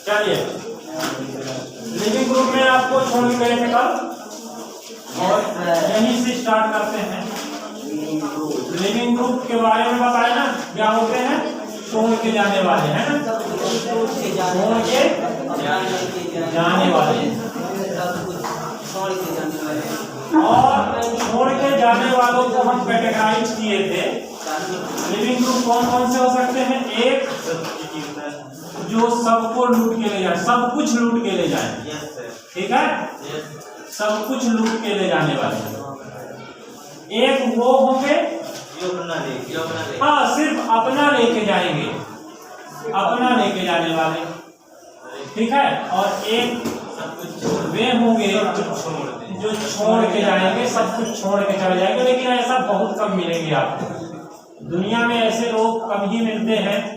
चलिए leaving group में आपको छोड़ के गए थे कल और यहीं से स्टार्ट करते हैं। लिविंग ग्रुप के बारे में बताए ना, क्या होते हैं? छोड़ के जाने वाले, है ना? छोड़ के जाने वाले और छोड़ के जाने वालों को हम कैटेगराइज किए थे। लिविंग ग्रुप कौन कौन से हो सकते हैं? एक जो सबको लूट के ले जाए, सब कुछ लूट के ले जाए, ठीक है? सब कुछ लूट के ले जाने वाले। एक वो होंगे हाँ सिर्फ अपना लेके जाएंगे, अपना लेके जाने वाले, ठीक है? और एक वे होंगे जो छोड़ के जाएंगे, सब कुछ छोड़ के चले जाएंगे। लेकिन ऐसा बहुत कम मिलेंगे आपको दुनिया में, ऐसे लोग कम ही मिलते हैं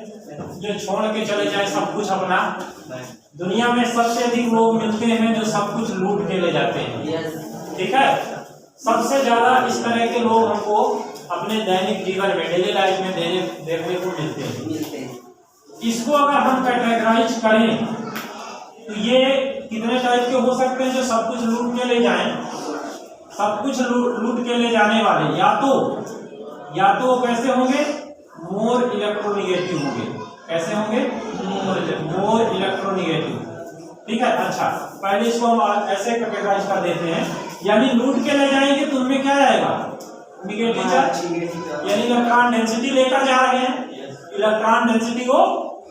जो छोड़ के चले जाए सब कुछ अपना। दुनिया में सबसे अधिक लोग मिलते हैं जो सब कुछ लूट के ले जाते हैं, ठीक है? सबसे ज्यादा इस तरह के लोग हमको अपने दैनिक जीवन में, डेली लाइफ में देखने को मिलते हैं। इसको अगर हम कैटेगराइज करें तो ये कितने टाइप के हो सकते हैं? जो सब कुछ लूट के ले जाएं, सब कुछ लूट के ले जाने वाले या तो कैसे होंगे? मोर इलेक्ट्रोनिगेटिव होंगे। कैसे होंगे? मोर इलेक्ट्रोनिगेटिव, ठीक है? अच्छा, पहले इसको हम ऐसे कैटेगराइज कर देते हैं, यानी लूट के ले जाएंगे तो उनमें क्या आएगा? निगेटिव चार्ज, यानी इलेक्ट्रॉन डेंसिटी लेकर जा रहे हैं, इलेक्ट्रॉन डेंसिटी को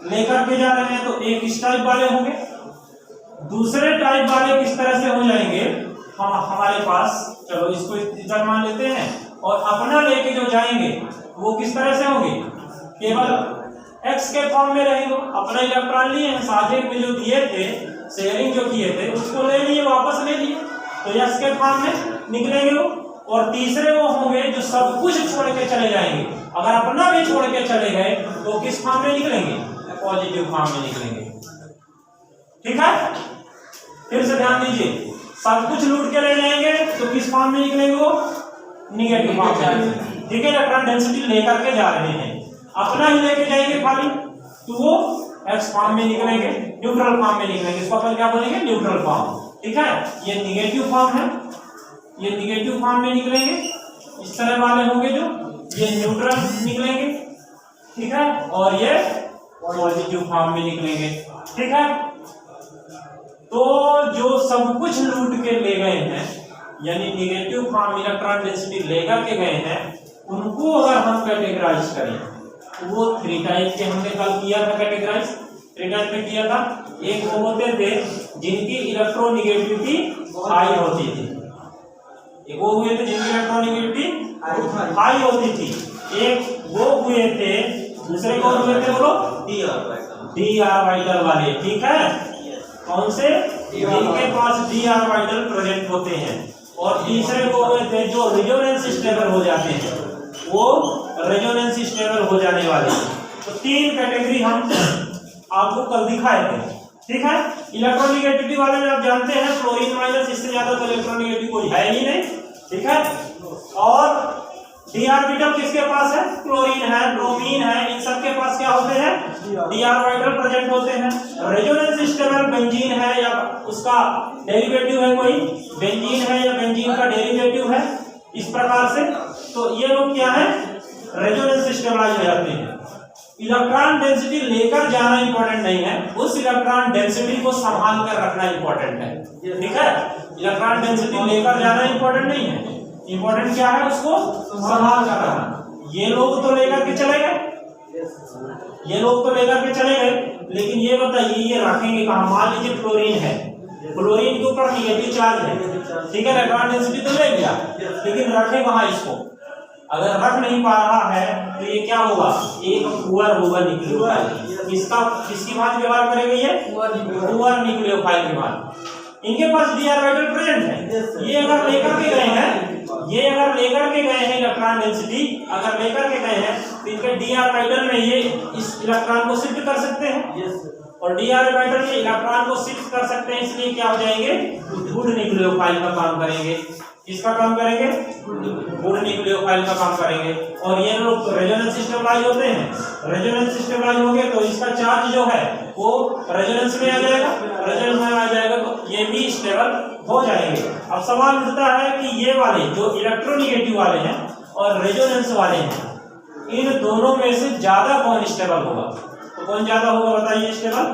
लेकर के जा रहे हैं, तो एक इस टाइप वाले होंगे। दूसरे टाइप वाले किस तरह से हो जाएंगे? हमारे पास, चलो इसको इस तरह मान लेते हैं, और अपना लेके जो जाएंगे वो किस तरह से होंगे? केवल एक्स के फॉर्म में रहेंगे। अपना इलेक्ट्रॉन लिए हैं, साझे में जो दिए थे, शेयरिंग जो किए थे, उसको ले लिए, वापस ले लिए, तो एक्स के फॉर्म में निकलेंगे वो। और तीसरे वो होंगे जो सब कुछ छोड़ के चले जाएंगे। अगर अपना भी छोड़ के चले गए तो किस फॉर्म में निकलेंगे? पॉजिटिव फॉर्म में निकलेंगे, ठीक है? फिर से ध्यान दीजिए, सब कुछ लूट के ले जाएंगे तो किस फॉर्म में निकलेंगे? वो निगेटिव फॉर्म में, ठीक है? इलेक्ट्रॉन डेंसिटी लेकर के जा रहे हैं, अपना ही लेके जाएंगे खाली, तो वो एक्स फॉर्म में निकलेंगे, न्यूट्रल फॉर्म में निकलेंगे। इसको अपन क्या बोलेंगे? न्यूट्रल फॉर्म, ठीक है? ये निगेटिव फॉर्म है, ये निगेटिव फॉर्म में निकलेंगे। इस तरह वाले होंगे जो ये न्यूट्रल निकलेंगे, ठीक है? और ये पॉजिटिव फॉर्म में निकलेंगे, ठीक है? तो जो सब कुछ लूट के ले गए हैं, यानी निगेटिव फॉर्म इलेक्ट्रॉन डेंसिटी लेकर के गए हैं, उनको अगर हम कैटेगराइज करें तो वो 3 टाइप के हमने कल किया था कैटेगराइज। 3 टाइप में किया था। एक वो होते थे जिनकी इलेक्ट्रोनिगेटिविटी हाई होती थी, एक वो हुए थे जिनकी इलेक्ट्रोनिगेटिविटी हाई होती थी। एक वो हुए थे, दूसरे कौन हुए थे? बोलो, डी ऑर्बिटल वाले, ठीक है? कौन से? जिनके पास डी ऑर्बिटल प्रेजेंट होते हैं। और तीसरे वो हुए थे जो रेजोनेंस स्टेबल हो जाते हैं, वो रेजोनेंस स्टेबल हो जाने वाले। तो 3 कैटेगरी हम आपको कल दिखाए थे, ठीक है? इलेक्ट्रोनिगेटिविटी वाले में आप जानते हैं फ्लोरीन माइनस, इससे ज्यादा तो इलेक्ट्रोनिगेटिव कोई है ही नहीं, ठीक है? और डी ऑर्बिटल किसके पास है? क्लोरीन है, ब्रोमीन है, इन सब के पास क्या होते हैं? डी ऑर्बिटल प्रेजेंट होते हैं। रेजोनेंस स्टेबल बेंजीन है या उसका डेरिवेटिव है, कोई बेंजीन है या बेंजीन का डेरिवेटिव है, इस प्रकार से। तो ये लोग क्या है? रेजोनेंस स्टेबलाइज हो जाते हैं। इलेक्ट्रॉन डेंसिटी लेकर जाना इंपॉर्टेंट नहीं है, उस इलेक्ट्रॉन डेंसिटी को संभाल कर रखना इंपॉर्टेंट है, ठीक है? इलेक्ट्रॉन डेंसिटी लेकर जाना इंपॉर्टेंट नहीं है, इंपॉर्टेंट क्या है? उसको संभाल कर रखना। ये लोग तो लेकर के चले गए, ये लोग तो लेकर के चले गए, लेकिन ये बताइए ये रखेंगे कहाँ? मान लीजिए फ्लोरीन है, फ्लोरीन के ऊपर निगेटिव चार्ज है, ठीक है? इलेक्ट्रॉन डेंसिटी तो ले गया, लेकिन रखे कहाँ इसको? अगर रख नहीं पा रहा है तो ये क्या होगा? एक पुअर होगा न्यूक्लियोफाइल। इसका किसकी भांति व्यवहार करेगा? ये पुअर न्यूक्लियोफाइल की भांति। इनके पास डी ऑर्बिटल प्रेजेंट है, ये अगर लेकर के गए हैं, ये अगर लेकर के गए हैं इलेक्ट्रॉन डेंसिटी अगर लेकर के गए हैं तो इनके डी ऑर्बिटल में ये इस इलेक्ट्रॉन को शिफ्ट कर सकते हैं, और डी ऑर्बिटल में इलेक्ट्रॉन को शिफ्ट कर सकते हैं, इसलिए क्या हो जाएंगे? गुड न्यूक्लियोफाइल का काम करेंगे, किसका काम करेंगे? गुड न्यूक्लियोफाइल का काम करेंगे। और ये लोग रेजोनेंस स्टेबलाइज होते हैं। रेजोनेंस स्टेबलाइज होंगे तो इसका चार्ज जो है वो रेजोनेंस में आ जाएगा, रेजोनेंस में आ जाएगा तो ये भी स्टेबल हो जाएंगे। अब सवाल उठता है कि ये वाले जो इलेक्ट्रोनेगेटिव वाले हैं और रेजोनेंस वाले हैं, इन दोनों में से ज्यादा कौन स्टेबल होगा? तो कौन ज्यादा होगा बताइए स्टेबल?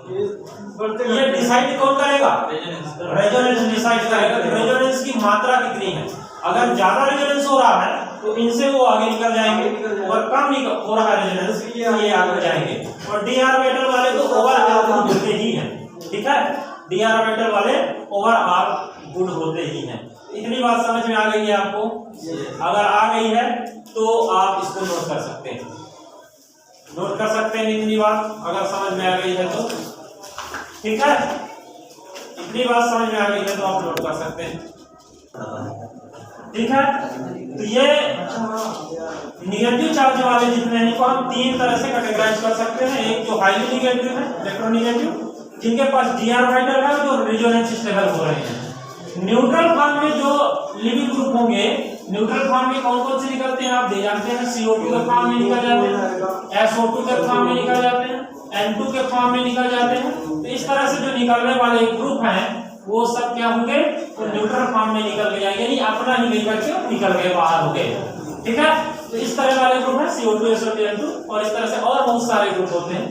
ये डिसाइड कौन करेगा? रेजोनेंस डिसाइड करेगा कि रेजोनेंस की मात्रा कितनी है। अगर ज्यादा रेजोनेंस हो रहा है तो इनसे वो आगे निकल जाएंगे, और कम हो रहा है रेजोनेंस ये आगे जाएंगे। और डी ऑर्बिटल वाले तो ओवरऑल गुड होते ही हैं, ठीक है, डी ऑर्बिटल वाले ओवरऑल गुड होते ही हैं। इतनी बात समझ में आ गई है आपको? अगर आ गई है तो आप इसको नोट कर सकते हैं, नोट कर सकते हैं इतनी बात अगर समझ में आ गई है तो, ठीक है। इतनी बात समझ में आ गई है तो आप नोट कर सकते हैं, ठीक है। तो ये निगेटिव चार्ज वाले जितने हैं को हम तीन तरह से कैटेगराइज कर सकते हैं। एक जो हाईली निगेटिव है, इलेक्ट्रोनेगेटिव, जिनके पास डी ऑर्बिटल है, जो रेजोनेंस स्टेबल हो रहे हैं। न्यूट्रल फॉर्म में जो लिविंग ग्रुप होंगे, न्यूट्रल फॉर्म में कौन कौन से निकलते हैं आप दे जानते हैं? CO2 के फॉर्म में निकल जाते हैं, SO2 के फॉर्म में निकल जाते हैं, N2 के फॉर्म में निकल जाते हैं। तो इस तरह से जो निकलने वाले ग्रुप हैं वो सब क्या होंगे? तो न्यूट्रल फॉर्म में निकल के जाएंगे, यानी अपना ही नहीं करके निकल गए, बाहर हो गए, ठीक है। तो इस तरह वाले ग्रुप है CO2 SO2 N2, और इस तरह से और बहुत सारे ग्रुप होते हैं।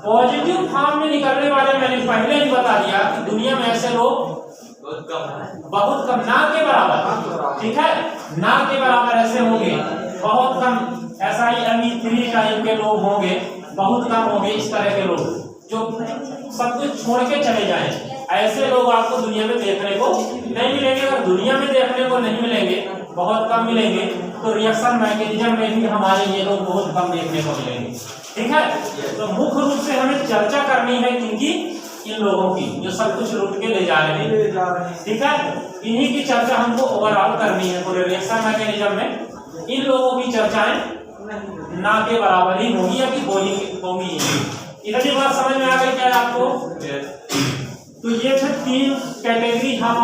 पॉजिटिव फॉर्म में निकलने वाले मैंने पहले ही बता दिया कि दुनिया में ऐसे लोग बहुत कम, ना के बराबर, ठीक है, ना के बराबर ऐसे होंगे, बहुत कम। SiMe3 टाइप के लोग होंगे, बहुत कम होंगे इस तरह के लोग जो सब कुछ छोड़ के चले जाएं। ऐसे लोग आपको दुनिया में देखने को नहीं मिलेंगे। अगर दुनिया में देखने को नहीं मिलेंगे, बहुत कम मिलेंगे, तो रिएक्शन मैकेनिज्म में भी हमारे ये लोग बहुत कम देखने को मिलेंगे, ठीक है। तो मुख्य रूप से हमें चर्चा करनी है क्योंकि इन लोगों की जो सब कुछ लूट के ले जा रहे हैं, ठीक है, इन्हीं की चर्चा हमको ओवरऑल करनी है। पूरे रिएक्शन मैकेनिज्म में इन लोगों की चर्चाएं ना के बराबर ही होगी या कि होंगी। इतनी बात समझ में आ गई क्या आपको? तो ये थे तीन कैटेगरी हम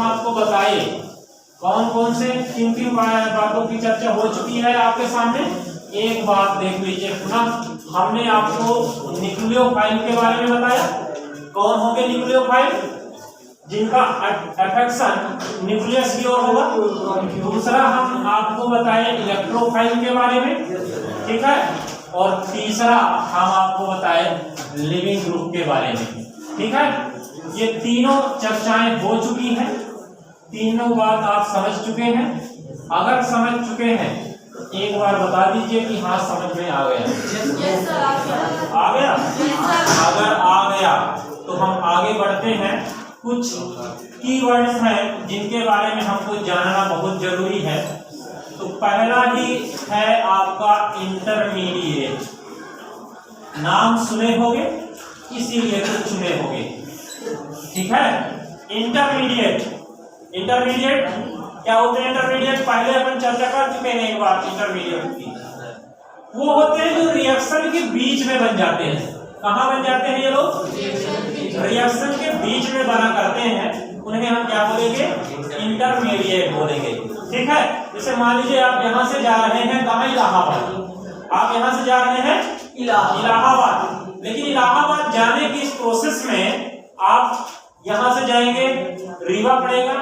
आपको बताए। कौन कौन से किन किन बातों की चर्चा हो चुकी है आपके सामने? एक बात देख लीजिए पुनः, हमने आपको न्यूक्लियोफाइल के बारे में बताया। कौन होंगे न्यूक्लियोफाइल? जिनका अफेक्शन न्यूक्लियस की ओर होगा। दूसरा हम आपको बताए इलेक्ट्रोफाइल के बारे में, ठीक है। और तीसरा हम आपको बताए लिविंग ग्रुप के बारे में, ठीक है। ये तीनों चर्चाएं हो चुकी हैं, तीनों बात आप समझ चुके हैं। अगर समझ चुके हैं एक बार बता दीजिए कि हाँ समझ में आ गया। आ गया? अगर आ गया तो हम आगे बढ़ते हैं। कुछ कीवर्ड्स हैं जिनके बारे में हमको जानना बहुत जरूरी है। तो पहला ही है आपका इंटरमीडिएट। नाम सुने होंगे इसीलिए तो चुने होंगे, ठीक है। इंटरमीडिएट, इंटरमीडिएट क्या होते हैं? इंटरमीडिएट पहले अपन चर्चा कर चुके हैं एक बार इंटरमीडिएट की। वो होते हैं जो रिएक्शन के बीच में बन जाते हैं। कहाँ बन जाते हैं ये लोग? रिएक्शन के बीच में बना करते हैं, उन्हें हम क्या बोलेंगे? इंटरमीडिएट बोलेंगे, ठीक है। जैसे मान लीजिए आप यहाँ से जा रहे हैं कहाँ? इलाहाबाद। आप यहाँ से जा रहे हैं इलाहाबाद, लेकिन इलाहाबाद जाने की इस प्रोसेस में आप यहाँ से जाएंगे, रीवा पड़ेगा,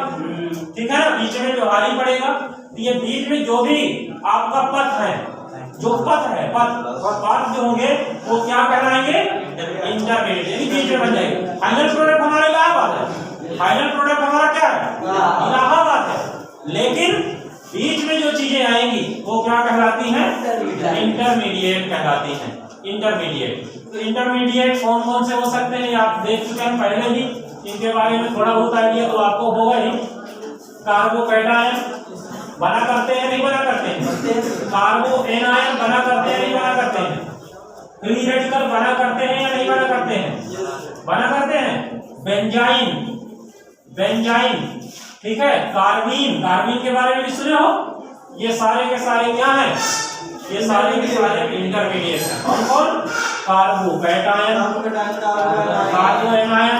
ठीक है ना, बीच में जोहारी पड़ेगा। तो ये बीच में जो भी आपका पथ है, जो पथ है, पथ जो होंगे वो क्या कहलाएंगे? इंटरमीडिएट, यानी बीच में बन जाएंगे। फाइनल प्रोडक्ट हमारा इलाहाबाद है, फाइनल प्रोडक्ट हमारा क्या है? इलाहाबाद है, लेकिन बीच में जो चीजें आएंगी वो क्या कहलाती हैं? इंटरमीडिएट कहलाती हैं, इंटरमीडिएट। तो इंटरमीडिएट कौन कौन से हो सकते हैं आप देख चुके हैं पहले ही, इनके बारे में थोड़ा बहुत आइडिया तो आपको होगा ही। कार्बोकैटायन बना करते हैं नहीं बना करते हैं? कार्बो एनायन बना करते हैं नहीं बना करते हैं? फ्री रेडिकल बना करते हैं या नहीं बना करते हैं? बना करते हैं। बेंजाइन, बेंजाइन, ठीक है। कार्बीन, कार्बीन के बारे में भी सुने हो? ये सारे के सारे क्या हैं? ये सारे के सारे इंटरमीडिएट हैं। कौन कौन? Carbocation, carbanion,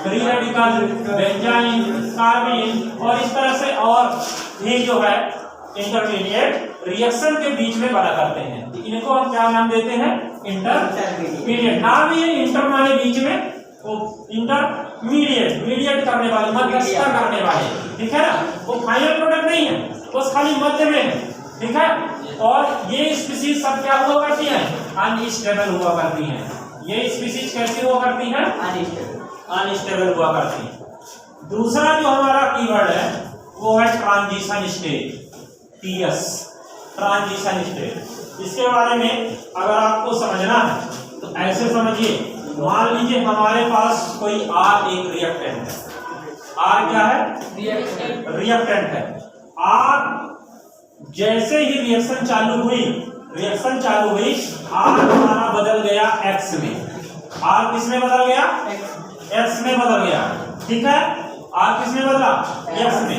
free radical chemical, benzyne, carbene और इस तरह से और भी जो है इंटरमीडिएट रिएक्शन के बीच में बना करते हैं। इनको हम क्या नाम देते हैं? इंटरमीडिएट। नाम ये इंटर माने बीच में, वो इंटरमीडिएट मीडिएट करने वाले, मध्यस्थता करने वाले, ठीक है ना। वो फाइनल प्रोडक्ट नहीं है, बस खाली मध्य में है, ठीक है। और ये स्पीसीज सब क्या हुआ करती हैं? अनस्टेबल हुआ करती हैं। ये स्पीसीज कैसी हुआ करती हैं? अनस्टेबल हुआ करती हैं। दूसरा जो हमारा कीवर्ड है वो है transition state, TS, transition state. इसके बारे में अगर आपको समझना है तो ऐसे समझिए, मान लीजिए हमारे पास कोई R एक रिएक्टेंट है। R क्या है? रिएक्टेंट है। R जैसे ही रिएक्शन चालू हुई, R हमारा बदल गया X में। R किस में बदल गया? X में बदल गया, ठीक है। R किस में बदला? X में।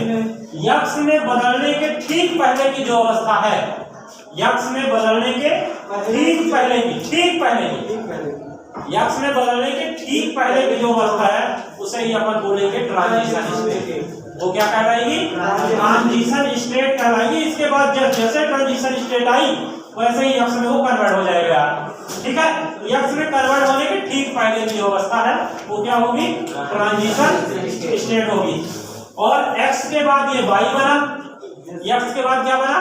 X में बदलने के ठीक पहले की जो अवस्था है, X में बदलने के ठीक पहले की X में बदलने के ठीक पहले की जो अवस्था है उसे ही अपन बोलेंगे ट्रांजिशन स्टेट। वो क्या कहलाएगी? ट्रांजिशन स्टेट कहलाएगी। इसके बाद जब जैसे ट्रांजिशन स्टेट आई वैसे ही X में वो कन्वर्ट हो जाएगा, ठीक है। X में कन्वर्ट होने के ठीक पहले की जो अवस्था है वो क्या होगी? ट्रांजिशन स्टेट होगी। और X के बाद ये Y बना, X के बाद क्या बना?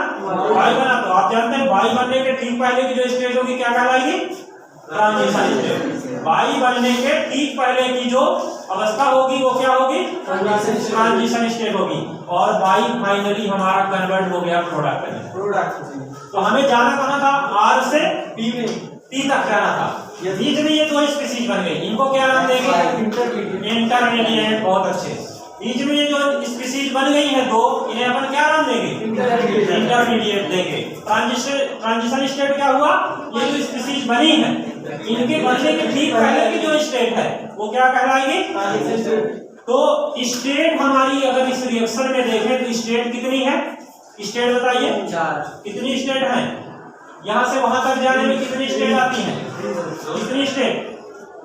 Y बना। तो आप जानते हैं Y बनने के ठीक पहले की जो स्टेट होगी क्या कहलाएगी? Transition state. Y बनने के ठीक पहले की जो अवस्था होगी वो क्या होगी? ट्रांजिशन स्टेट होगी। और Y फाइनली हमारा कन्वर्ट हो गया प्रोडक्ट में। तो हमें जाना कहाँ था? R से P तक जाना था। बीच में ये दो स्पीसीज बन गई, इनको क्या नाम देंगे? इंटरमीडिएट। बहुत अच्छे। बीच में ये जो स्पीसीज बन गई है दो, इन्हें अपन क्या नाम देंगे? इंटरमीडिएट देंगे। ट्रांजिशन स्टेट क्या हुआ? ये जो स्पीसीज बनी है इनके बनने के ठीक पहले की जो स्टेट है वो क्या कहलाएगी? तो स्टेट हमारी अगर इस रिएक्शन में देखें तो स्टेट कितनी है? स्टेट बताइए, कितनी स्टेट है? यहाँ से वहां तक जाने में कितनी स्टेट आती है? कितनी स्टेट?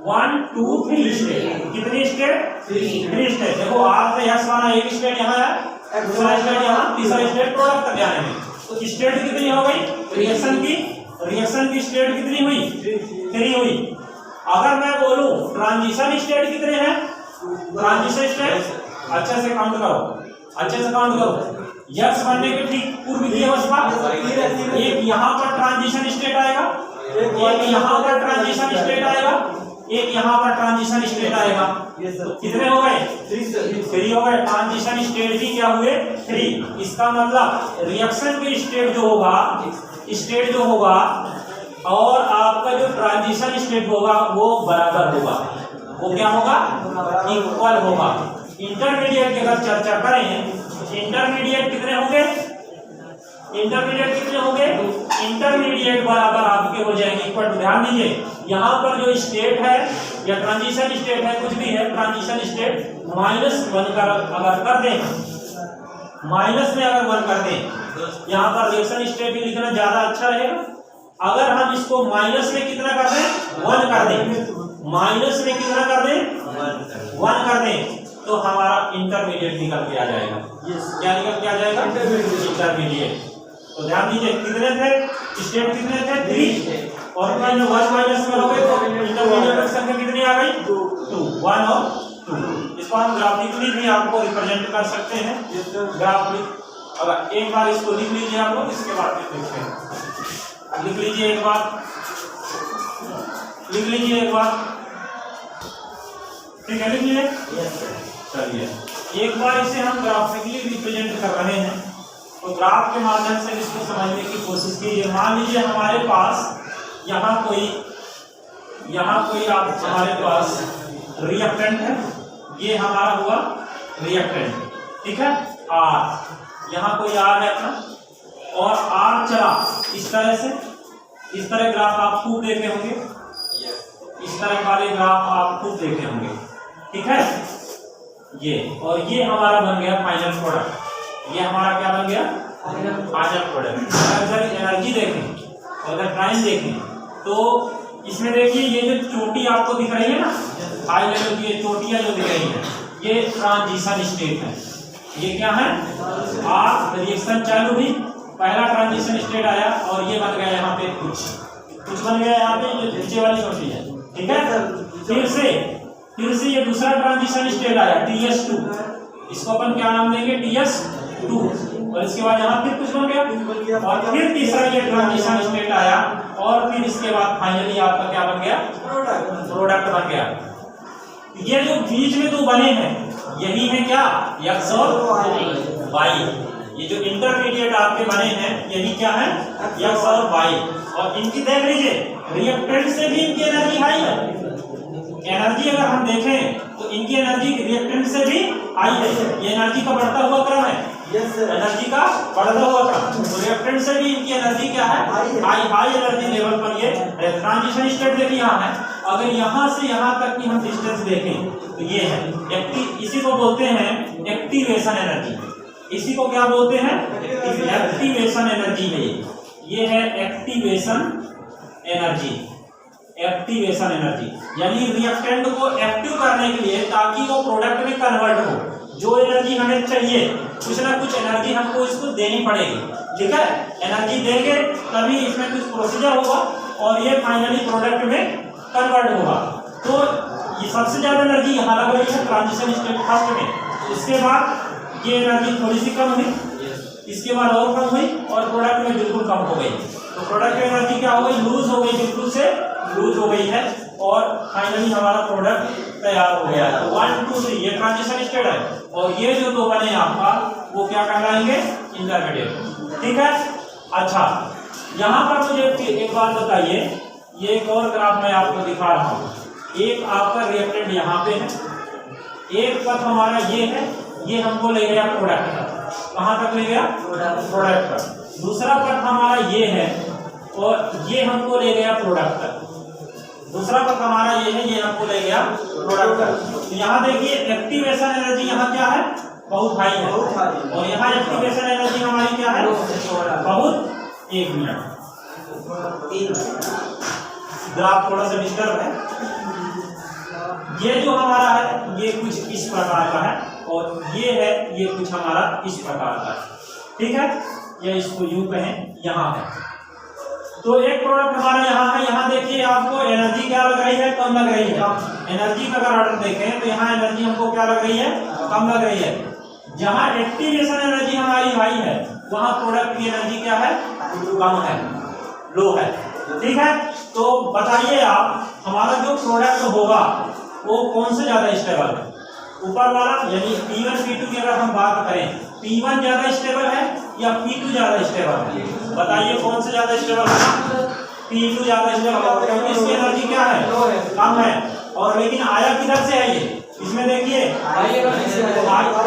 1 2 3 स्टेट। कितनी स्टेट? 3 स्टेट। देखो R से X वाला एक स्टेट यहाँ है, दूसरा स्टेट यहाँ, तीसरा स्टेट प्रोडक्ट तक जाने में। तो स्टेट कितनी हो गई? रिएक्शन की स्टेट कितनी हुई? 3 हुई। अगर मैं बोलूं ट्रांजिशन स्टेट कितने हैं? ट्रांजिशन स्टेट अच्छे से काउंट करो। X बनने के ठीक पूर्व की अवस्था, एक यहाँ पर ट्रांजिशन स्टेट आएगा, एक यहाँ पर ट्रांजिशन स्टेट आएगा, एक यहाँ पर ट्रांजिशन स्टेट आएगा। कितने हो गए? 3 हो गए। ट्रांजिशन स्टेट भी क्या हुए? 3। इसका मतलब रिएक्शन के स्टेट जो होगा और आपका जो ट्रांजिशन स्टेट होगा वो बराबर होगा। वो क्या होगा? इक्वल होगा। इंटरमीडिएट की अगर चर्चा करें, इंटरमीडिएट कितने होंगे? इंटरमीडिएट बराबर आपके हो जाएंगे इक्वल। ध्यान दीजिए, यहाँ पर जो स्टेट है या ट्रांजिशन स्टेट है, कुछ भी है, ट्रांजिशन स्टेट -1 अगर कर दें, माइनस में अगर 1 कर दें, यहाँ पर रिएक्शन स्टेट ही लिखना ज्यादा अच्छा रहेगा। अगर हम इसको माइनस में कितना कर दें? 1 कर दें। माइनस में कितना कर दें? 1 कर दें तो हमारा इंटरमीडिएट निकल के आ जाएगा। क्या निकल के आ जाएगा? इंटरमीडिएट। तो ध्यान दीजिए कितने थे स्टेट? कितने थे? 3। और 1 माइनस में हो गए तो इंटरमीडिएट की संख्या कितनी आ गई? 2। 1 और 2। इसको हम ग्राफिकली भी आपको रिप्रेजेंट कर सकते हैं। ग्राफिक अगर एक बार इसको लिख लीजिए आप लोग, इसके बाद फिर देखते हैं। लिख लीजिए एक बार, ठीक है, लिख लीजिए। चलिए एक बार इसे हम ग्राफिकली रिप्रेजेंट कर रहे हैं तो ग्राफ के माध्यम से इसको समझने की कोशिश कीजिए। मान लीजिए हमारे पास यहाँ कोई आप हमारे पास रिएक्टेंट है, ये हमारा हुआ रिएक्टेंट, ठीक है। R यहाँ कोई R है अपना, और R चला इस तरह से, इस तरह ग्राफ आप खूब देखे होंगे, इस तरह वाले ग्राफ आप खूब देखे होंगे, ठीक है। ये और ये हमारा बन गया फाइनल प्रोडक्ट। ये हमारा क्या बन गया? Final product. अगर एनर्जी देखें और अगर टाइम देखें तो इसमें देखिए ये जो चोटी आपको दिख रही है ना, हाई लेवल की ये चोटियां जो दिख रही है, ये ट्रांजिशन स्टेट है। ये क्या है? आप रिएक्शन चालू हुई, पहला ट्रांजिशन स्टेट आया और ये बन गया यहाँ पे कुछ बन गया यहाँ पे, जो नीचे वाली छोटी है, ठीक है। फिर से ये दूसरा ट्रांजिशन स्टेट आया TS2, इसको अपन क्या नाम देंगे? TS2। और इसके बाद यहाँ फिर कुछ बन गया और फिर तीसरा ये ट्रांजिशन स्टेट आया और फिर इसके बाद फाइनली आपका क्या बन गया? प्रोडक्ट बन गया। ये जो बीच में दो बने हैं यही है क्या? X और Y। ये जो इंटरमीडिएट आपके बने हैं यही क्या है? X और Y। और इनकी देख लीजिए रिएक्टेंट से भी इनकी एनर्जी हाई है। एनर्जी अगर हम देखें तो इनकी एनर्जी रिएक्टेंट से भी हाई है। ये एनर्जी का बढ़ता हुआ क्रम है। एनर्जी का बढ़ता हुआ क्रम, तो रिएक्टेंट से भी इनकी एनर्जी क्या है? हाई एनर्जी लेवल पर ये ट्रांजिशन स्टेट देखिए यहाँ है। अगर यहाँ से यहाँ तक की हम डिस्टेंस देखें तो ये है इसी को बोलते हैं एक्टिवेशन एनर्जी। इसी को क्या बोलते हैं? एक्टिवेशन एनर्जी है। ये है एक्टिवेशन एनर्जी। एक्टिवेशन एनर्जी यानी रिएक्टेंट को एक्टिव करने के लिए ताकि वो प्रोडक्ट में कन्वर्ट हो, जो एनर्जी हमें चाहिए कुछ ना कुछ एनर्जी हमको इसको देनी पड़ेगी, ठीक है। एनर्जी देंगे तभी इसमें कुछ प्रोसीजर होगा और ये फाइनली प्रोडक्ट में कन्वर्ट होगा। तो ये सबसे ज्यादा एनर्जी यहाँ लग रही है ट्रांजिशन स्टेट फर्स्ट में। इसके बाद ये एनर्जी थोड़ी सी कम हुई, इसके बाद और कम हुई और प्रोडक्ट में बिल्कुल कम हो गई। तो प्रोडक्ट की एनर्जी क्या हो गई? लूज हो गई, बिल्कुल से लूज हो गई है और फाइनली हमारा प्रोडक्ट तैयार हो गया है। 1 2 3 ये ट्रांजिशन स्टेट है और ये जो दो बने आपका वो क्या कहलाएंगे? इंटरमीडिएट, ठीक है। अच्छा, यहाँ पर मुझे एक बात बताइए, ये एक और ग्राफ मैं आपको दिखा रहा हूँ। एक आपका रिएक्टेंट यहाँ पे है, एक पथ हमारा ये है, ये हमको ले गया प्रोडक्ट का। कहाँ तक ले गया? प्रोडक्ट का। दूसरा पथ हमारा ये है और ये हमको ले गया प्रोडक्ट तक। दूसरा पथ हमारा ये है, ये हमको ले गया प्रोडक्ट तक। तो यहाँ देखिए एक्टिवेशन एनर्जी यहाँ क्या है? बहुत हाई है और यहाँ एक्टिवेशन एनर्जी हमारी क्या है? बहुत। 1 मिनट, ग्राफ थोड़ा सा डिस्टर्ब है। ये जो हमारा है ये कुछ इस प्रकार का है और ये है ये कुछ हमारा इस प्रकार का है, ठीक है। ये इसको यूं कहें, यहाँ है। तो एक प्रोडक्ट हमारा यहाँ है, यहाँ देखिए आपको एनर्जी क्या लग रही है? कम लग रही है। एनर्जी का अगर ऑर्डर देखें तो यहाँ एनर्जी हमको क्या लग रही है? कम लग रही है। जहाँ एक्टिवेशन एनर्जी हमारी हाई है वहाँ प्रोडक्ट की एनर्जी क्या है? कम है, लो है, ठीक है। तो बताइए आप, हमारा जो प्रोडक्ट होगा वो कौन से ज्यादा स्टेबल है? ऊपर वाला यानी P1 P2 की अगर हम बात करें, P1 ज्यादा स्टेबल है या P2 ज्यादा स्टेबल है? बताइए कौन से ज्यादा स्टेबल है? P2 ज्यादा स्टेबल है क्योंकि इसकी एनर्जी क्या है? कम है। और लेकिन आया किधर से है? ये इसमें देखिए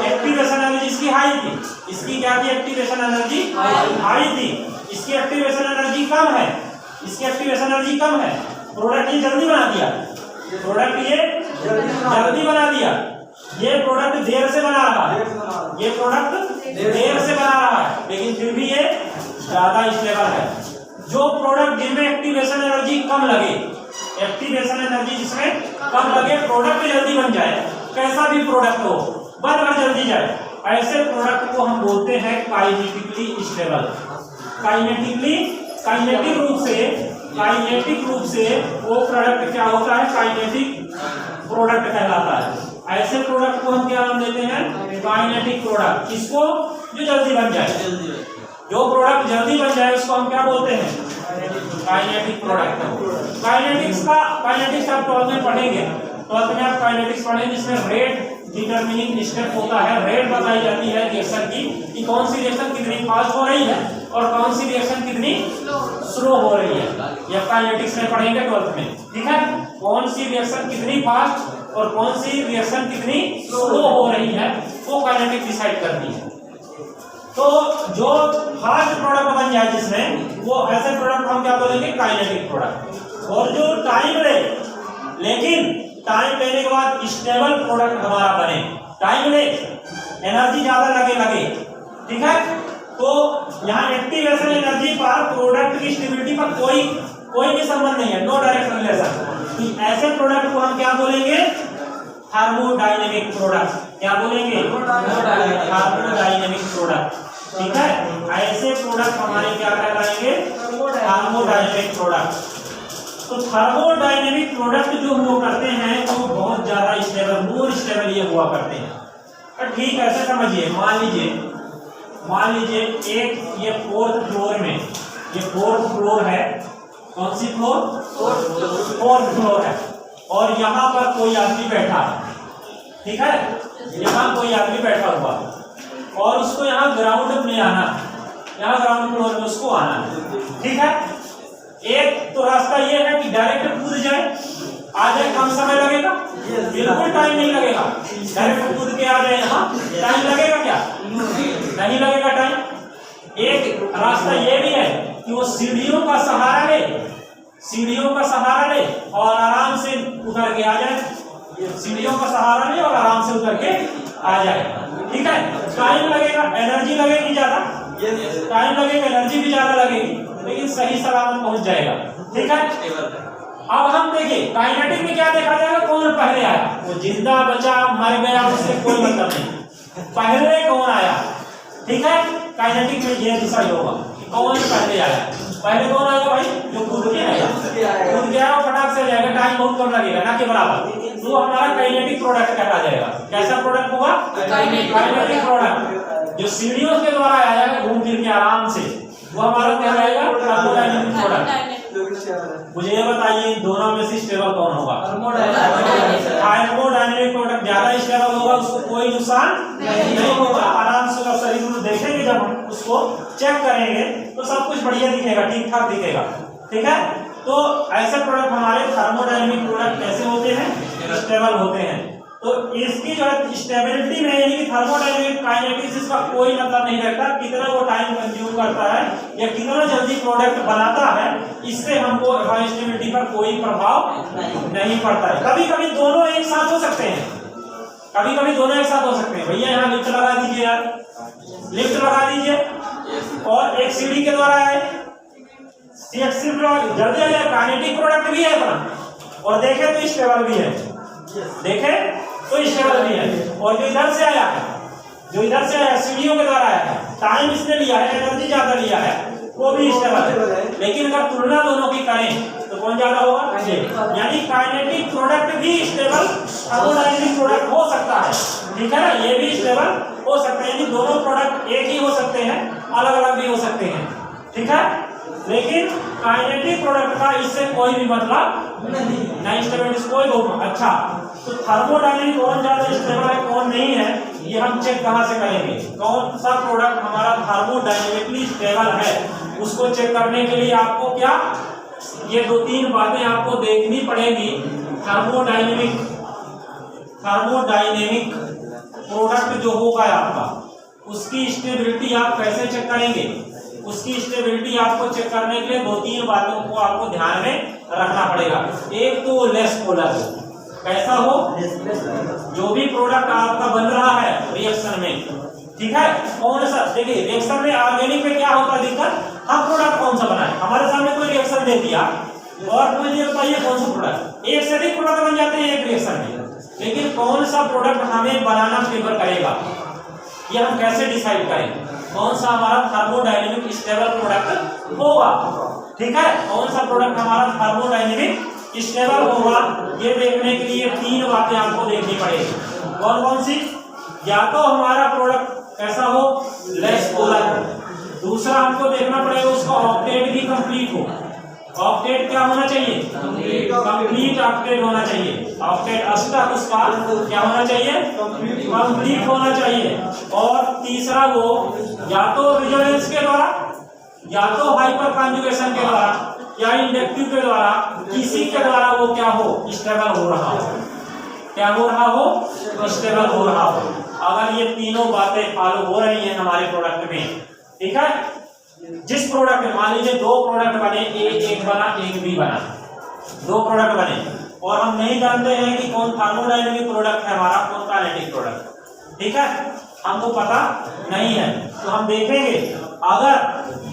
एक्टिवेशन एनर्जी इसकी हाई थी, इसकी क्या थी? एक्टिवेशन एनर्जी हाई थी। इसकी एक्टिवेशन एनर्जी कम है, इसकी एक्टिवेशन एनर्जी कम है। प्रोडक्ट ये जल्दी बना दिया, प्रोडक्ट ये जल्दी बना दिया। ये प्रोडक्ट देर से बना रहा है, ये प्रोडक्ट देर से बना रहा है, लेकिन फिर भी ये ज्यादा स्टेबल है। जो प्रोडक्ट जिनमें एक्टिवेशन एनर्जी कम लगे, एक्टिवेशन एनर्जी जिसमें कम लगे, प्रोडक्ट जल्दी बन जाए, कैसा भी प्रोडक्ट हो बनकर जल्दी जाए, ऐसे प्रोडक्ट को हम बोलते हैं काइनेटिकली स्टेबल। काइनेटिक रूप से वो प्रोडक्ट क्या होता है? काइनेटिक प्रोडक्ट कहलाता है। ऐसे प्रोडक्ट को हम क्या नाम देते हैं? Kinetic product. किसको? जो जल्दी बन जाए, जो प्रोडक्ट जल्दी बन जाए उसको हम क्या बोलते हैं? Kinetic product. काइनेटिक्स आप 12th में पढ़ेंगे। 12th में आप काइनेटिक्स पढ़ेंगे जिसमें रेट डिटरमिनिंग स्टेप होता है। रेट बताई जाती है रिएक्शन की कि कौन सी रिएक्शन कितनी फास्ट हो रही है और कौन सी रिएक्शन कितनी स्लो हो रही है। यह काइनेटिक्स में पढ़ेंगे 12th में, ठीक है। कौन सी रिएक्शन कितनी फास्ट और कौन सी रिएक्शन कितनी स्लो हो रही है वो काइनेटिक डिसाइड करती है। तो जो फास्ट प्रोडक्ट बन जाए जिसमें, वो ऐसे प्रोडक्ट हम क्या बोलेंगे? Kinetic product. और जो टाइम ले, लेकिन टाइम लेने के बाद स्टेबल प्रोडक्ट हमारा बने, टाइम ले, एनर्जी ज्यादा लगे, ठीक है। तो यहाँ एक्टिवेशन एनर्जी पर प्रोडक्ट की स्टेबिलिटी पर कोई भी संबंध नहीं है, नो डायरेक्ट रिलेशन। ऐसे प्रोडक्ट को हम क्या बोलेंगे? Thermodynamic product. क्या बोलेंगे? Thermodynamic product. ठीक है, ऐसे प्रोडक्ट हमारे क्या कहलाएंगे? Thermodynamic product. तो थर्मोडायनेमिक प्रोडक्ट जो हुआ करते हैं वो बहुत ज्यादा स्टेबल, मोर स्टेबल ये हुआ करते हैं। और ठीक ऐसे समझिए, मान लीजिए एक ये फोर्थ फ्लोर में, ये फोर्थ फ्लोर है। कौन सी फ्लोर? फोर्थ फ्लोर है। और यहाँ पर कोई आदमी बैठा है। ठीक है, यहाँ कोई आदमी बैठा हुआ और उसको यहाँ ग्राउंड में आना, यहाँ ग्राउंड फ्लोर में उसको आना है। ठीक है, एक तो रास्ता ये है कि डायरेक्ट कूद जाए, आ जाए, कम समय लगेगा? बिल्कुल टाइम नहीं लगेगा। डायरेक्ट कूद के आ जाए, यहाँ टाइम लगेगा क्या? नहीं लगेगा टाइम। एक रास्ता ये भी है कि वो सीढ़ियों का सहारा ले और आराम से उतर के आ जाए। सीढ़ियों का सहारा ले और आराम से उतर के आ जाए। ठीक है, टाइम लगेगा, एनर्जी लगेगी ज्यादा, टाइम लगेगा, एनर्जी भी ज्यादा लगेगी, लेकिन सही सलामत पहुंच जाएगा। ठीक है, अब हम देखिए काइनेटिक में क्या देखा जाएगा? कौन पहले आया? वो जिंदा बचा मर गया उससे कोई मतलब नहीं, पहले कौन आया। ठीक है, काइनेटिक में ये डिसाइड होगा कौन पहले आया। पहले कौन आएगा भाई? जो कूद के आएगा, फटाक से जाएगा, टाइम बहुत कम लगेगा, ना के बराबर। तो हमारा काइनेटिक प्रोडक्ट कहला जाएगा। कैसा प्रोडक्ट होगा? Kinetic product. जो सीढ़ियों के द्वारा आया घूम फिर के आराम से, वो हमारा कहलाएगा थर्मोडायनेमिक प्रोडक्ट। मुझे ये बताइए दोनों में से स्टेबल कौन होगा? थर्मोडायनेमिक प्रोडक्ट ज्यादा स्टेबल होगा, उसको कोई नुकसान नहीं होगा। आराम से शरीर में देखेंगे, जब हम उसको चेक करेंगे तो सब कुछ बढ़िया दिखेगा, ठीक ठाक दिखेगा। ठीक है, तो ऐसे प्रोडक्ट हमारे थर्मोडायनेमिक प्रोडक्ट कैसे होते हैं? स्टेबल होते हैं। तो इसकी जो है स्टेबिलिटी में, यानी कि थर्मोडायनेमिक काइनेटिक्स इसका कोई मतलब नहीं रहता कितना वो टाइम कंज्यूम करता है या कितना जल्दी प्रोडक्ट बनाता है, इससे हमको स्टेबिलिटी पर कोई प्रभाव नहीं पड़ता है। कभी कभी दोनों एक साथ हो सकते हैं, भैया यहाँ लिफ्ट लगा दीजिए यार, लिफ्ट लगा दीजिए और एक सीढ़ी के द्वारा आए, जल्दी आ जाए, काइनेटिक प्रोडक्ट भी है अपना, और देखे तो स्टेबल भी है, और जो इधर से आया है, सीढ़ियों के द्वारा आया है, टाइम इसने लिया है, एनर्जी ज्यादा लिया है, वो भी स्टेबल है। लेकिन अगर तुलना दोनों की करें तो कौन ज्यादा होगा? यानी काइनेटिक प्रोडक्ट भी स्टेबल थर्मोडायनेमिक प्रोडक्ट हो सकता है। ठीक है ना, ये भी स्टेबल हो सकता है, यानी दोनों प्रोडक्ट एक ही हो सकते हैं, अलग अलग भी हो सकते हैं। ठीक है, लेकिन काइनेटिक प्रोडक्ट का इससे कोई भी मतलब नहीं, स्टेबिलिटी कोई बहुत अच्छा। तो थर्मोडायनेमिक कौन ज्यादा स्टेबल है, कौन नहीं है, ये हम चेक कहां से करेंगे? कौन सा प्रोडक्ट हमारा थर्मोडायनेमिकली स्टेबल है, उसको चेक करने के लिए आपको क्या ये 2-3 बातें आपको देखनी पड़ेगी। थर्मोडायनेमिक प्रोडक्ट जो होगा आपका, उसकी स्टेबिलिटी आप कैसे चेक करेंगे? उसकी स्टेबिलिटी आपको चेक करने के लिए 2-3 बातों को आपको ध्यान में रखना पड़ेगा। एक तो लेस पोलर हो, कैसा हो? जो भी प्रोडक्ट आपका बन रहा है रिएक्शन में, ठीक है, कौन सा? देखिए रिएक्शन में ऑर्गेनिक में क्या होता है दिक्कत, हम प्रोडक्ट कौन सा बनाए, हमारे सामने कोई रिएक्शन दे दिया और मुझे बताइए कौन सा प्रोडक्ट, एक से अधिक प्रोडक्ट बन जाते हैं एक रिएक्शन में, लेकिन कौन सा प्रोडक्ट हमें बनाना फेवर करेगा, ये हम कैसे डिसाइड करें? कौन सा हमारा थर्मोडायनेमिक स्टेबल प्रोडक्ट होगा? ठीक है, कौन सा प्रोडक्ट हमारा थर्मोडायनेमिक स्टेबल होगा, ये देखने के लिए 3 बातें आपको देखनी पड़ेगी। कौन कौन सी? या तो हमारा प्रोडक्ट कैसा हो, लेस पोलर हो, दूसरा हमको देखना पड़ेगा उसका ऑक्टेट भी कंप्लीट हो। ऑक्टेट क्या होना चाहिए? कंप्लीट ऑक्टेट होना चाहिए। ऑक्टेट अष्टक उसका क्या होना चाहिए? कंप्लीट होना चाहिए। और तीसरा वो या तो रिजोनेंस के द्वारा, या तो हाइपर कॉन्जुगेशन के द्वारा, या इंडक्टिव के द्वारा, किसी के द्वारा वो क्या हो, स्टेबल हो रहा हो। क्या हो रहा हो? स्टेबल हो रहा हो। अगर ये तीनों बातें फॉलो हो रही हैं हमारे प्रोडक्ट में, ठीक है, जिस प्रोडक्ट में मान लीजिए 2 प्रोडक्ट बने, एक बना एक बी बना, 2 प्रोडक्ट बने और हम नहीं जानते हैं कि कौन थर्मोडायनेमिक प्रोडक्ट है हमारा, कौन काइनेटिक प्रोडक्ट, ठीक है, हमको पता नहीं है, तो हम देखेंगे अगर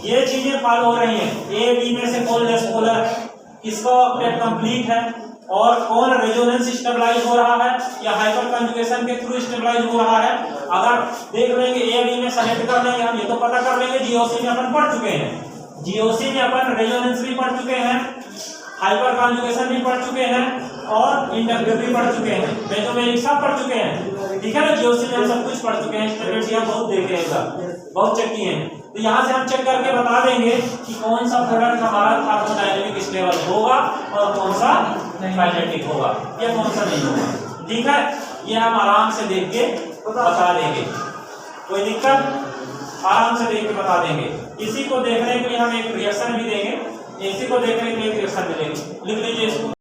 ये चीजें फॉलो हो रही हैं, ए बी में से कौन लेस पोलर है, किसका ऑक्टेट कंप्लीट है, और कौन रेजोनेंस स्टेबलाइज हो रहा है या हाइपर कंजुगेशन के थ्रू स्टेबलाइज हो रहा है। अगर देख लेंगे ए बी में सेलेक्ट कर लेंगे हम, ये तो पता कर लेंगे जीओसी में अपन पढ़ चुके हैं, जीओसी में अपन रेजोनेंस भी पढ़ चुके हैं, हाइपर कंजुगेशन भी पढ़ चुके हैं और इंडक्टिव भी पढ़ चुके हैं, बेंजोमेरिक सब पढ़ चुके हैं, ठीक है ना। जीओसी में हम सब कुछ पढ़ चुके हैं, स्टेबिलिटी हम बहुत देखे हैं, सब बहुत चेक किए हैं। तो यहाँ से हम चेक करके बता देंगे कि कौन सा प्रोडक्ट हमारा थर्मोडायनेमिक स्टेबल होगा और कौन सा काइनेटिक होगा या कौन सा नहीं होगा, ठीक है। ये हम आराम से देख के बता देंगे, कोई दिक्कत, आराम से देख के बता देंगे। इसी को देखने के लिए हम एक रिएक्शन भी देंगे, इसी को देखने के लिए एक रिएक्शन भी देंगे, लिख लीजिए इसको।